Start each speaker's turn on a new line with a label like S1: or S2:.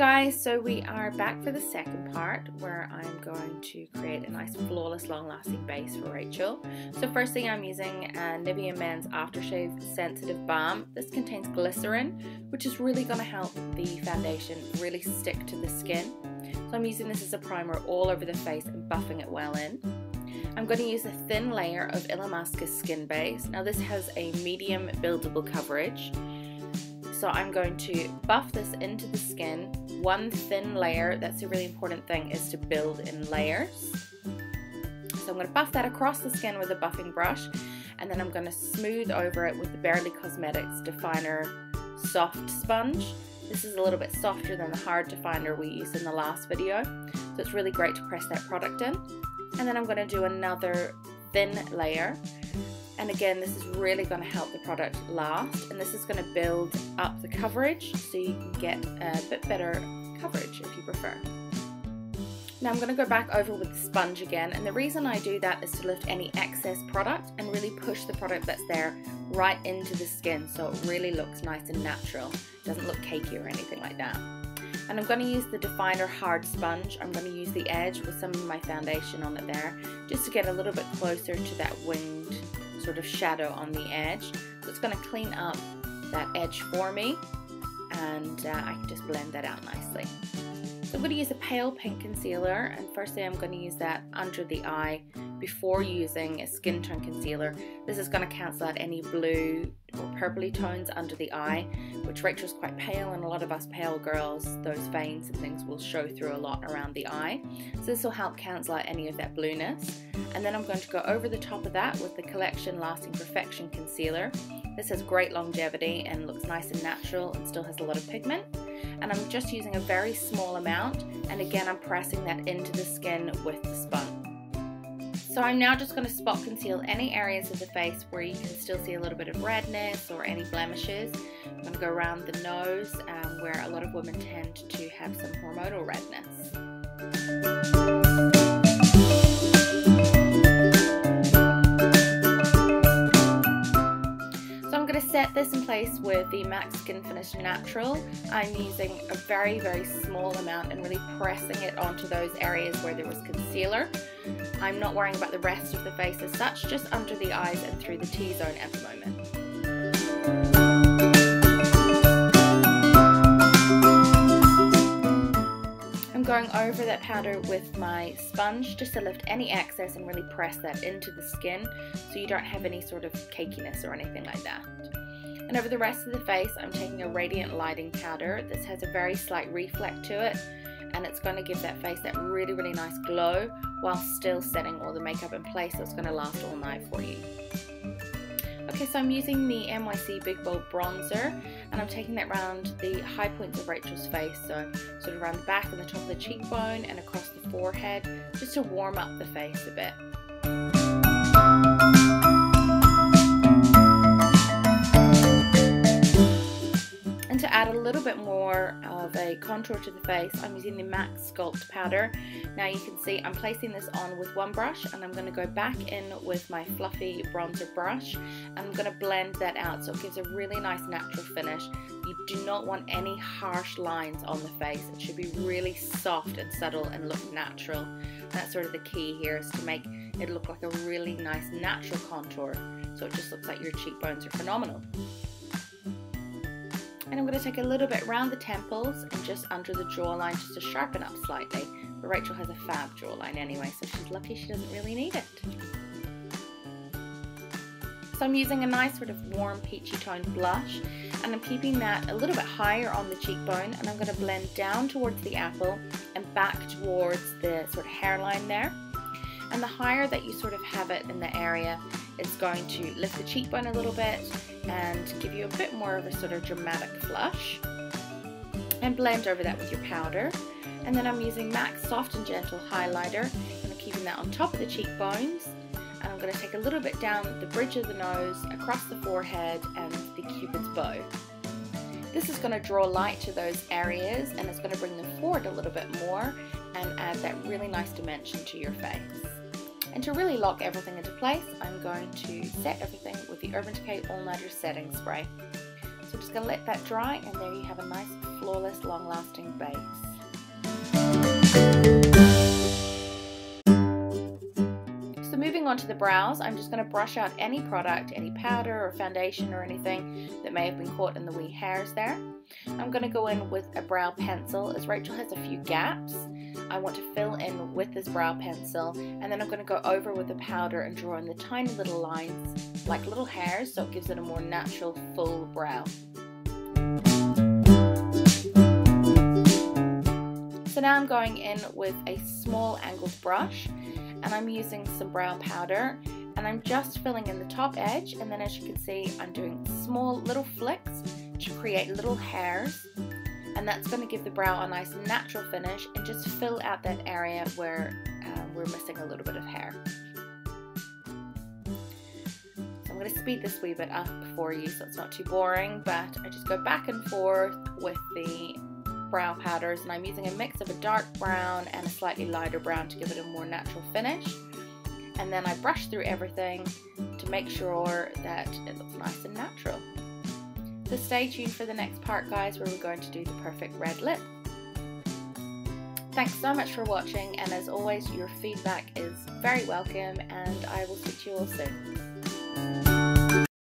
S1: guys, so we are back for the second part where I'm going to create a nice flawless long-lasting base for Rachel. So firstly I'm using NIVEA Men's Aftershave Sensitive Balm. This contains glycerin, which is really going to help the foundation really stick to the skin. So I'm using this as a primer all over the face and buffing it well in. I'm going to use a thin layer of ILLAMASQUA skin base. Now this has a medium buildable coverage. So I'm going to buff this into the skin, one thin layer. That's a really important thing, is to build in layers. So I'm going to buff that across the skin with a buffing brush, and then I'm going to smooth over it with the Barely Cosmetics Definer Soft Sponge. This is a little bit softer than the hard definer we used in the last video, so it's really great to press that product in. And then I'm going to do another thin layer. And again, this is really going to help the product last, and this is going to build up the coverage so you can get a bit better coverage if you prefer. Now I'm going to go back over with the sponge again, and the reason I do that is to lift any excess product and really push the product that's there right into the skin so it really looks nice and natural. It doesn't look cakey or anything like that. And I'm going to use the Definer Hard Sponge. I'm going to use the edge with some of my foundation on it there, just to get a little bit closer to that winged sort of shadow on the edge. So it's going to clean up that edge for me, and I can just blend that out nicely. So I'm going to use a pale pink concealer, and firstly I'm going to use that under the eye before using a skin tone concealer. This is going to cancel out any blue or purpley tones under the eye, which Rachel's quite pale, and a lot of us pale girls, those veins and things will show through a lot around the eye. So this will help cancel out any of that blueness. And then I'm going to go over the top of that with the Collection Lasting Perfection Concealer. This has great longevity and looks nice and natural and still has a lot of pigment. And I'm just using a very small amount, and again I'm pressing that into the skin with the sponge. So I'm now just going to spot conceal any areas of the face where you can still see a little bit of redness or any blemishes. I'm going to go around the nose where a lot of women tend to have some hormonal redness. Set this in place with the MAC Skin Finish Natural. I'm using a very, very small amount and really pressing it onto those areas where there was concealer. I'm not worrying about the rest of the face as such, just under the eyes and through the T-zone at the moment. I'm going over that powder with my sponge just to lift any excess and really press that into the skin so you don't have any sort of cakiness or anything like that. And over the rest of the face, I'm taking a Radiant Lighting powder. This has a very slight reflect to it, and it's going to give that face that really, really nice glow while still setting all the makeup in place, so it's going to last all night for you. Okay, so I'm using the NYC Big Bold Bronzer, and I'm taking that around the high points of Rachel's face, so sort of around the back and the top of the cheekbone and across the forehead, just to warm up the face a bit. And to add a little bit more of a contour to the face, I'm using the MAC SCULPT powder. Now you can see I'm placing this on with one brush, and I'm going to go back in with my fluffy bronzer brush, and I'm going to blend that out so it gives a really nice natural finish. You do not want any harsh lines on the face. It should be really soft and subtle and look natural. And that's sort of the key here, is to make it look like a really nice natural contour, so it just looks like your cheekbones are phenomenal. And I'm going to take a little bit around the temples and just under the jawline just to sharpen up slightly. But Rachel has a fab jawline anyway, so she's lucky she doesn't really need it. So I'm using a nice sort of warm peachy toned blush, and I'm keeping that a little bit higher on the cheekbone, and I'm going to blend down towards the apple and back towards the sort of hairline there. And the higher that you sort of have it in the area, it's going to lift the cheekbone a little bit and give you a bit more of a sort of dramatic flush. And blend over that with your powder. And then I'm using MAC Soft and Gentle Highlighter, and I'm keeping that on top of the cheekbones. And I'm going to take a little bit down the bridge of the nose, across the forehead and the Cupid's bow. This is going to draw light to those areas, and it's going to bring them forward a little bit more and add that really nice dimension to your face. And to really lock everything into place, I'm going to set everything with the Urban Decay All Nighter Setting Spray. So So just going to let that dry, and there you have a nice, flawless, long-lasting base. So moving on to the brows, I'm just going to brush out any product, any powder or foundation or anything that may have been caught in the wee hairs there. I'm going to go in with a brow pencil, as Rachel has a few gaps. I want to fill in with this brow pencil, and then I'm going to go over with the powder and draw in the tiny little lines like little hairs, so it gives it a more natural full brow. So now I'm going in with a small angled brush, and I'm using some brow powder, and I'm just filling in the top edge, and then as you can see I'm doing small little flicks to create little hairs, and that's going to give the brow a nice natural finish and just fill out that area where we're missing a little bit of hair. So I'm going to speed this wee bit up for you so it's not too boring, but I just go back and forth with the brow powders, and I'm using a mix of a dark brown and a slightly lighter brown to give it a more natural finish. And then I brush through everything to make sure that it looks nice and natural. So stay tuned for the next part, guys, where we're going to do the perfect red lip. Thanks so much for watching, and as always, your feedback is very welcome, and I will speak to you all soon.